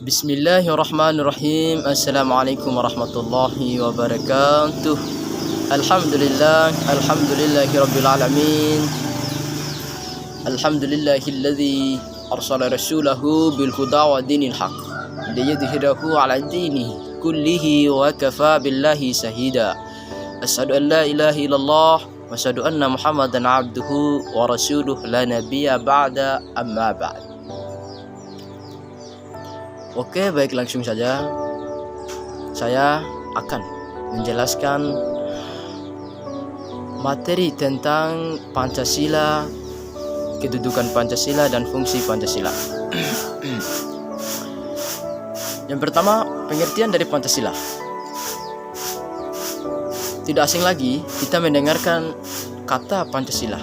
Bismillahirrahmanirrahim. Assalamualaikum warahmatullahi wabarakatuh. Alhamdulillahirabbil alamin. Alhamdulillahilladzi arsala rasulahu bil huda wa dinil haq liyudhhirahu 'ala dinihi kullihi wa kafa billahi shahida. Asyhadu an la ilaha illallah wa asyhadu anna Muhammadan 'abduhu wa rasuluhu la nabiyya ba'da, amma ba'd. Oke, baik, langsung saja saya akan menjelaskan materi tentang Pancasila, kedudukan Pancasila dan fungsi Pancasila. Yang pertama, pengertian dari Pancasila. Tidak asing lagi kita mendengarkan kata Pancasila,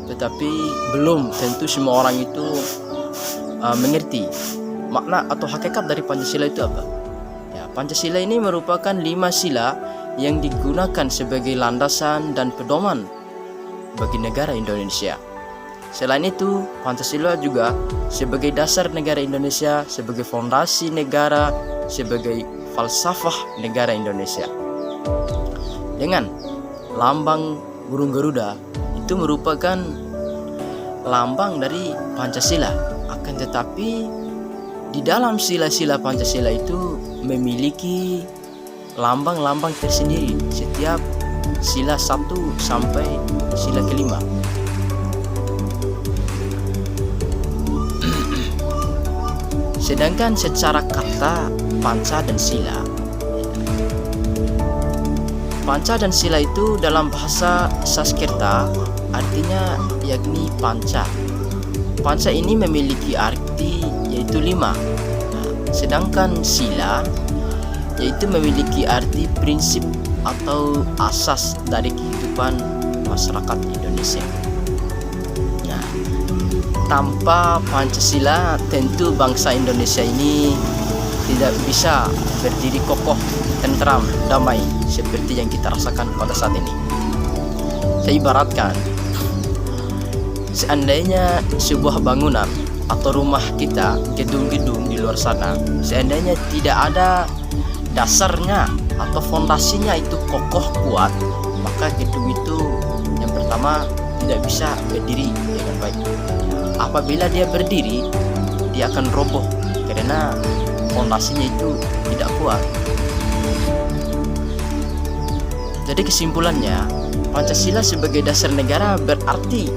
tetapi belum tentu semua orang itu mengerti makna atau hakikat dari Pancasila itu apa. Ya, Pancasila ini merupakan 5 sila yang digunakan sebagai landasan dan pedoman bagi negara Indonesia. Selain itu, Pancasila juga sebagai dasar negara Indonesia, sebagai fondasi negara, sebagai falsafah negara Indonesia. Dengan lambang burung Garuda itu merupakan lambang dari Pancasila. Akan tetapi di dalam sila-sila Pancasila itu memiliki lambang-lambang tersendiri setiap sila 1 sampai sila kelima. Sedangkan secara kata panca dan sila, panca dan sila itu dalam bahasa Sanskerta artinya yakni panca. Panca ini memiliki arti yaitu 5. Sedangkan sila yaitu memiliki arti prinsip atau asas dari kehidupan masyarakat Indonesia. Nah, tanpa Pancasila tentu bangsa Indonesia ini tidak bisa berdiri kokoh, tentram, damai seperti yang kita rasakan pada saat ini. Saya ibaratkan, seandainya sebuah bangunan atau rumah kita, gedung-gedung di luar sana, seandainya tidak ada dasarnya atau fondasinya itu kokoh kuat, maka gedung itu yang pertama tidak bisa berdiri dengan baik. Apabila dia berdiri, dia akan roboh karena fondasinya itu tidak kuat. Jadi kesimpulannya, Pancasila sebagai dasar negara berarti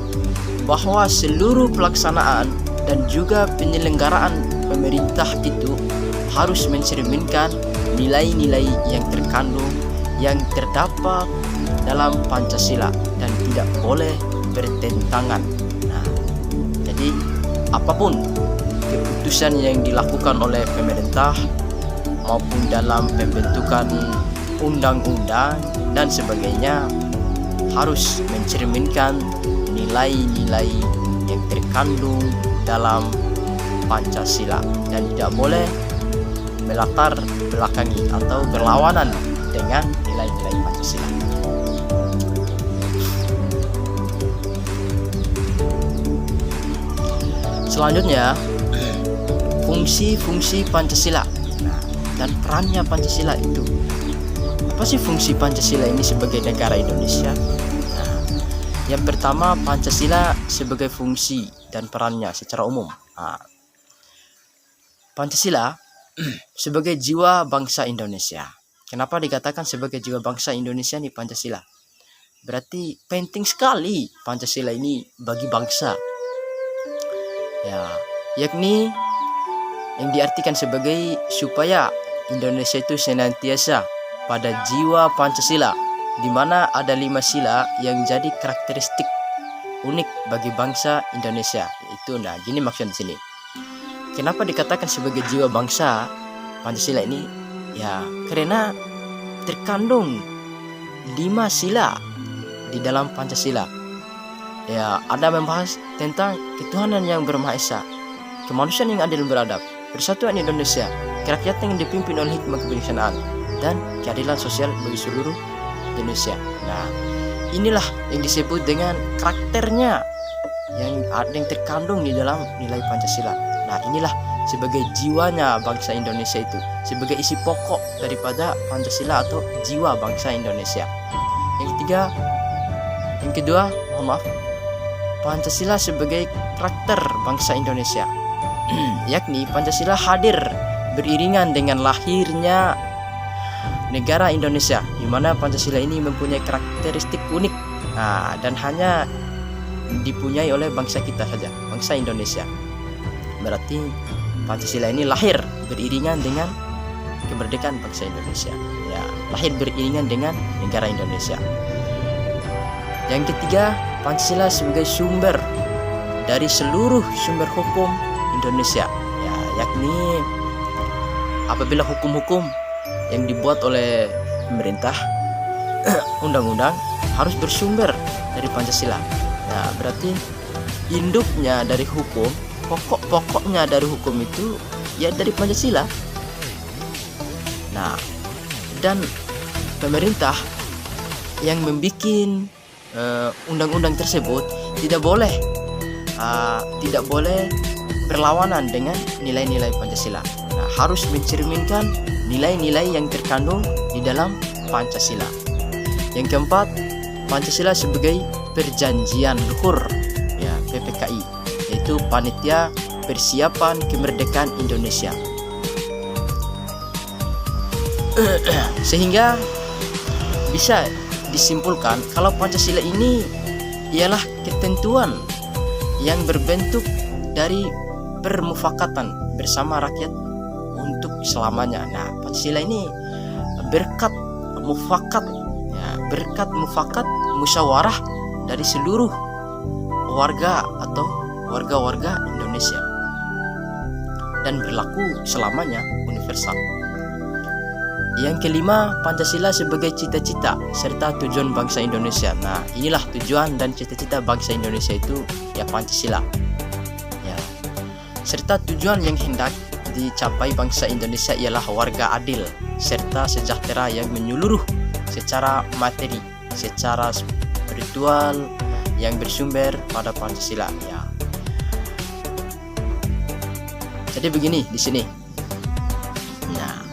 bahwa seluruh pelaksanaan dan juga penyelenggaraan pemerintah itu harus mencerminkan nilai-nilai yang terkandung, yang terdapat dalam Pancasila dan tidak boleh bertentangan. Nah, jadi apapun keputusan yang dilakukan oleh pemerintah maupun dalam pembentukan undang-undang dan sebagainya harus mencerminkan nilai-nilai yang terkandung dalam Pancasila dan tidak boleh melatar belakangi atau berlawanan dengan nilai-nilai Pancasila. Selanjutnya, fungsi-fungsi Pancasila. Nah, dan perannya Pancasila itu. Apa sih fungsi Pancasila ini sebagai negara Indonesia? Yang pertama, Pancasila sebagai fungsi dan perannya secara umum. Pancasila sebagai jiwa bangsa Indonesia. Kenapa dikatakan sebagai jiwa bangsa Indonesia nih Pancasila? Berarti penting sekali Pancasila ini bagi bangsa. Ya, yakni yang diartikan sebagai supaya Indonesia itu senantiasa pada jiwa Pancasila, di mana ada 5 sila yang jadi karakteristik unik bagi bangsa Indonesia. Itu gini maksud di sini. Kenapa dikatakan sebagai jiwa bangsa Pancasila ini? Ya, karena terkandung 5 sila di dalam Pancasila. Ya, ada membahas tentang ketuhanan yang bermaha esa, kemanusiaan yang adil beradab, persatuan Indonesia, kerakyatan yang dipimpin oleh hikmah kebijaksanaan, dan keadilan sosial bagi seluruh Indonesia. Nah, inilah yang disebut dengan karakternya yang ada yang terkandung di dalam nilai Pancasila. Nah, inilah sebagai jiwanya bangsa Indonesia itu, sebagai isi pokok daripada Pancasila atau jiwa bangsa Indonesia. Yang kedua, Pancasila sebagai karakter bangsa Indonesia, yakni Pancasila hadir beriringan dengan lahirnya negara Indonesia, di mana Pancasila ini mempunyai karakteristik unik dan hanya dipunyai oleh bangsa kita saja, bangsa Indonesia. Berarti Pancasila ini lahir beriringan dengan kemerdekaan bangsa Indonesia, ya, lahir beriringan dengan negara Indonesia. Yang ketiga, Pancasila sebagai sumber dari seluruh sumber hukum Indonesia, ya, yakni apabila hukum-hukum yang dibuat oleh pemerintah, undang-undang harus bersumber dari Pancasila. Ya, berarti induknya dari hukum, pokok-pokoknya dari hukum itu ya dari Pancasila. Nah, dan pemerintah yang membuat undang-undang tersebut tidak boleh berlawanan dengan nilai-nilai Pancasila. Nah, harus mencerminkan nilai-nilai yang terkandung di dalam Pancasila. Yang keempat, Pancasila sebagai perjanjian luhur, ya, PPKI, yaitu Panitia Persiapan Kemerdekaan Indonesia. Sehingga bisa disimpulkan kalau Pancasila ini ialah ketentuan yang berbentuk dari permufakatan bersama rakyat untuk selamanya. Nah, Pancasila ini berkat mufakat musyawarah dari seluruh warga atau warga-warga Indonesia dan berlaku selamanya, universal. Yang kelima, Pancasila sebagai cita-cita serta tujuan bangsa Indonesia. Nah, inilah tujuan dan cita-cita bangsa Indonesia itu, ya, Pancasila, ya. Serta tujuan yang hendak dicapai bangsa Indonesia ialah warga adil serta sejahtera yang menyeluruh secara materi, secara spiritual, yang bersumber pada Pancasila, ya. Jadi begini di sini. Nah,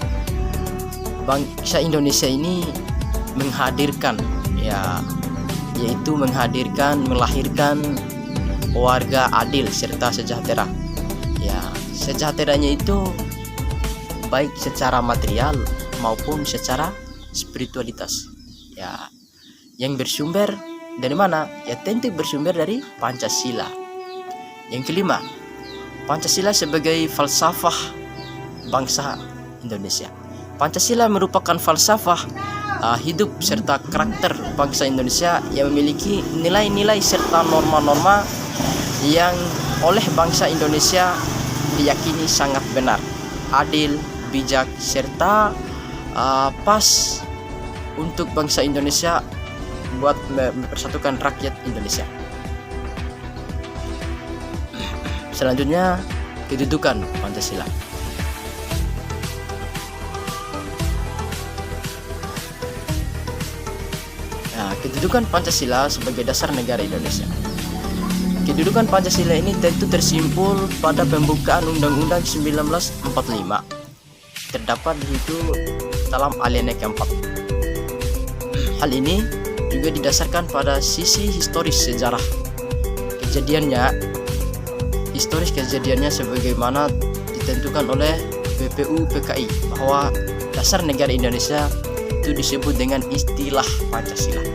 bangsa Indonesia ini melahirkan warga adil serta sejahtera. Ya, sejahteranya itu baik secara material maupun secara spiritualitas. Ya, yang bersumber dari mana? Ya, tentu bersumber dari Pancasila. Yang kelima, Pancasila sebagai falsafah bangsa Indonesia. Pancasila merupakan falsafah hidup serta karakter bangsa Indonesia yang memiliki nilai-nilai serta norma-norma yang oleh bangsa Indonesia diyakini sangat benar, adil, bijak, serta pas untuk bangsa Indonesia buat mempersatukan rakyat Indonesia. Selanjutnya, kedudukan Pancasila. Nah, kedudukan Pancasila sebagai dasar negara Indonesia. Kedudukan Pancasila ini tentu tersimpul pada pembukaan Undang-Undang 1945. Terdapat di situ dalam alinea keempat. Hal ini juga didasarkan pada sisi historis sejarah kejadiannya sebagaimana ditentukan oleh BPU PKI bahwa dasar negara Indonesia itu disebut dengan istilah Pancasila.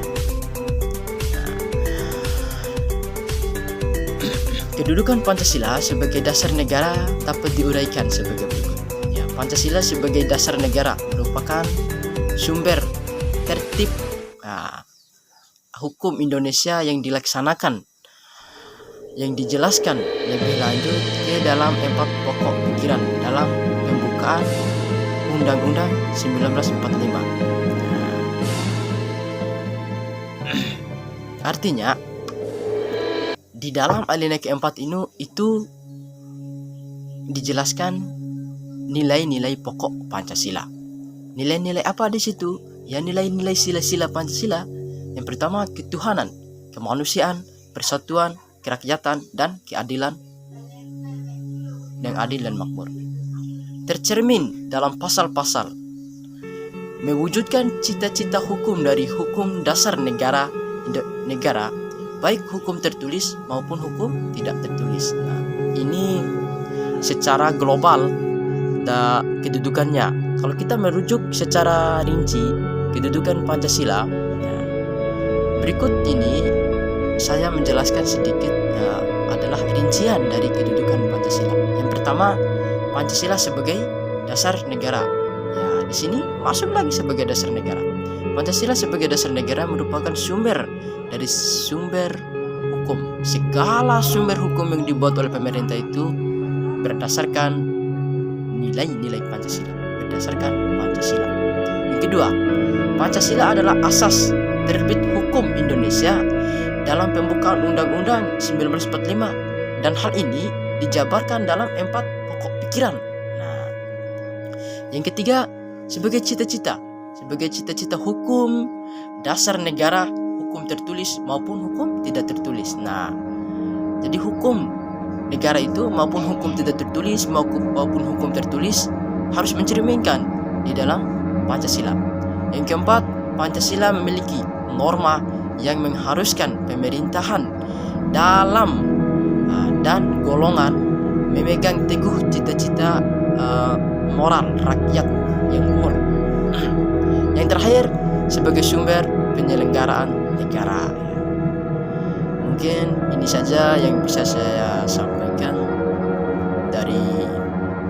Kedudukan Pancasila sebagai dasar negara dapat diuraikan sebagai berikut. Ya, Pancasila sebagai dasar negara merupakan sumber tertib hukum Indonesia yang dilaksanakan, yang dijelaskan lebih lanjut ke dalam 4 pokok pikiran dalam pembukaan Undang-Undang 1945. Artinya, di dalam alinea keempat itu dijelaskan nilai-nilai pokok Pancasila. Nilai-nilai apa di situ? Ya, nilai-nilai sila-sila Pancasila. Yang pertama, ketuhanan, kemanusiaan, persatuan, kerakyatan, dan keadilan. yang adil dan makmur. Tercermin dalam pasal-pasal mewujudkan cita-cita hukum dari hukum dasar negara, baik hukum tertulis maupun hukum tidak tertulis. Nah, ini secara global kedudukannya. Kalau kita merujuk secara rinci kedudukan Pancasila, berikut ini saya menjelaskan sedikit adalah rincian dari kedudukan Pancasila. Yang pertama, Pancasila sebagai dasar negara. Ya, di sini masuk lagi sebagai dasar negara. Pancasila sebagai dasar negara merupakan sumber dari sumber hukum. Segala sumber hukum yang dibuat oleh pemerintah itu berdasarkan nilai-nilai Pancasila, berdasarkan Pancasila. Yang kedua, Pancasila adalah asas terbit hukum Indonesia dalam pembukaan Undang-Undang 1945, dan hal ini dijabarkan dalam 4 pokok pikiran. Nah, yang ketiga, sebagai cita-cita hukum dasar negara, hukum tertulis maupun hukum tidak tertulis. Nah, jadi hukum negara itu maupun hukum tidak tertulis maupun hukum tertulis harus mencerminkan di dalam Pancasila. Yang keempat, Pancasila memiliki norma yang mengharuskan pemerintahan dalam dan golongan memegang teguh cita-cita moral rakyat yang luhur. Yang terakhir, sebagai sumber penyelenggaraan negara. Mungkin ini saja yang bisa saya sampaikan dari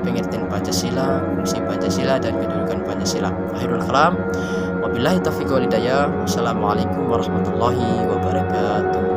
pengertian Pancasila, fungsi Pancasila, dan kedudukan Pancasila. Akhirul kalam, wabillahi taufiq wal hidayah. Wassalamualaikum warahmatullahi wabarakatuh.